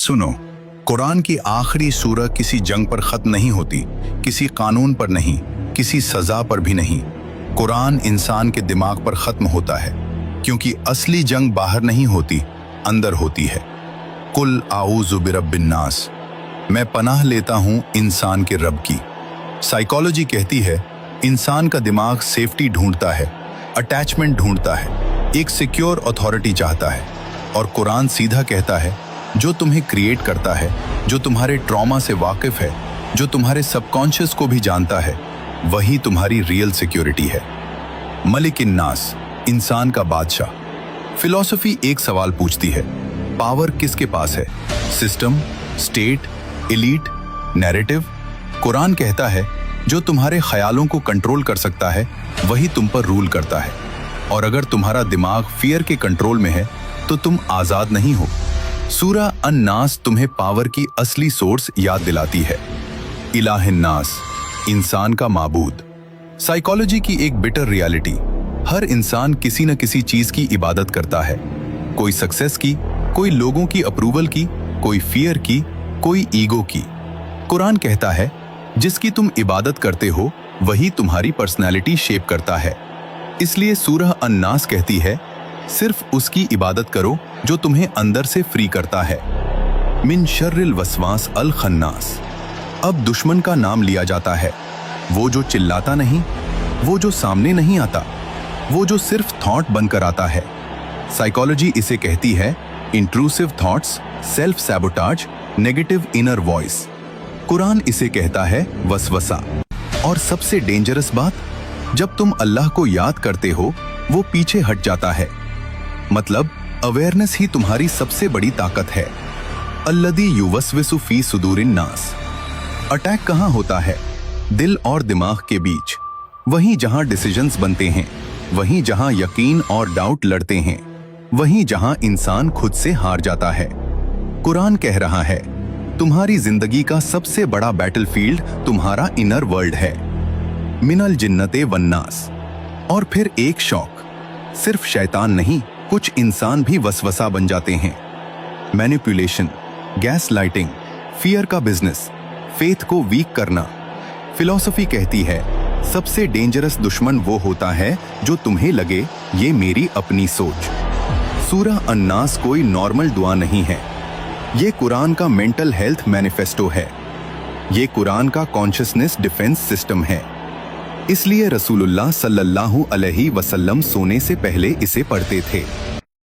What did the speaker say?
सुनो, कुरान की आखिरी सूरह किसी जंग पर खत्म नहीं होती, किसी कानून पर नहीं, किसी सजा पर भी नहीं। कुरान इंसान के दिमाग पर खत्म होता है, क्योंकि असली जंग बाहर नहीं होती, अंदर होती है। कुल आऊज़ु बिरब्बिन नास, मैं पनाह लेता हूँ इंसान के रब की। साइकोलॉजी कहती है इंसान का दिमाग सेफ्टी ढूंढता है, अटैचमेंट ढूंढता है, एक सिक्योर अथॉरिटी चाहता है। और कुरान सीधा कहता है जो तुम्हें क्रिएट करता है, जो तुम्हारे ट्रॉमा से वाकिफ है, जो तुम्हारे सबकॉन्शियस को भी जानता है, वही तुम्हारी रियल सिक्योरिटी है। मलिक नास, इंसान का बादशाह। फिलॉसफी एक सवाल पूछती है, पावर किसके पास है? System, state, elite, narrative? Quran कहता है जो तुम्हारे ख्यालों को कंट्रोल कर सकता है वही तुम पर रूल करता है। और अगर तुम्हारा दिमाग फियर के कंट्रोल में है तो तुम आजाद नहीं हो। सूरह अन-नास तुम्हें पावर की असली सोर्स याद दिलाती है। इलाहिन-नास, इंसान का माबूद। साइकोलॉजी की एक बिटर रियलिटी, हर इंसान किसी न किसी चीज की इबादत करता है। कोई सक्सेस की, कोई लोगों की अप्रूवल की, कोई फियर की, कोई ईगो की। कुरान कहता है जिसकी तुम इबादत करते हो वही तुम्हारी पर्सनैलिटी शेप करता है। इसलिए सूरह अन-नास कहती है सिर्फ उसकी इबादत करो जो तुम्हें अंदर से फ्री करता है। मिन शर्रिल वसवास अल खन्नास। अब दुश्मन का नाम लिया जाता है, वो जो चिल्लाता नहीं, वो जो सामने नहीं आता, वो जो सिर्फ थॉट बनकर आता है। साइकोलॉजी इसे कहती है intrusive thoughts, self sabotage, negative inner voice. Quran इसे कहता है वसवसा। और सबसे डेंजरस बात, जब तुम अल्लाह को याद करते हो वो पीछे हट जाता है। मतलब अवेयरनेस ही तुम्हारी सबसे बड़ी ताकत है। अल्लदी युवस्विसु फी सुदूरिन नास। अटैक कहाँ होता है? दिल और दिमाग के बीच, वहीं जहां डिसीजंस बनते हैं, वहीं जहां यकीन और डाउट लड़ते हैं, वहीं जहां इंसान खुद से हार जाता है। कुरान कह रहा है तुम्हारी जिंदगी का सबसे बड़ा बैटलफील्ड तुम्हारा इनर वर्ल्ड है। मिनल जिन्नते वन्नास। और फिर एक शौक, सिर्फ शैतान नहीं, कुछ इंसान भी वसवसा बन जाते हैं। मैनिपुलेशन, गैस लाइटिंग, फियर का बिजनेस, फेथ को वीक करना। फिलॉसफी कहती है सबसे डेंजरस दुश्मन वो होता है जो तुम्हें लगे ये मेरी अपनी सोच। सूरह अन-नास कोई नॉर्मल दुआ नहीं है, ये कुरान का मेंटल हेल्थ मैनिफेस्टो है। ये कुरान का कॉन्शियसनेस डिफेंस सिस्टम है। इसलिए रसूलुल्लाह सल्लल्लाहु अलैहि वसल्लम सोने से पहले इसे पढ़ते थे।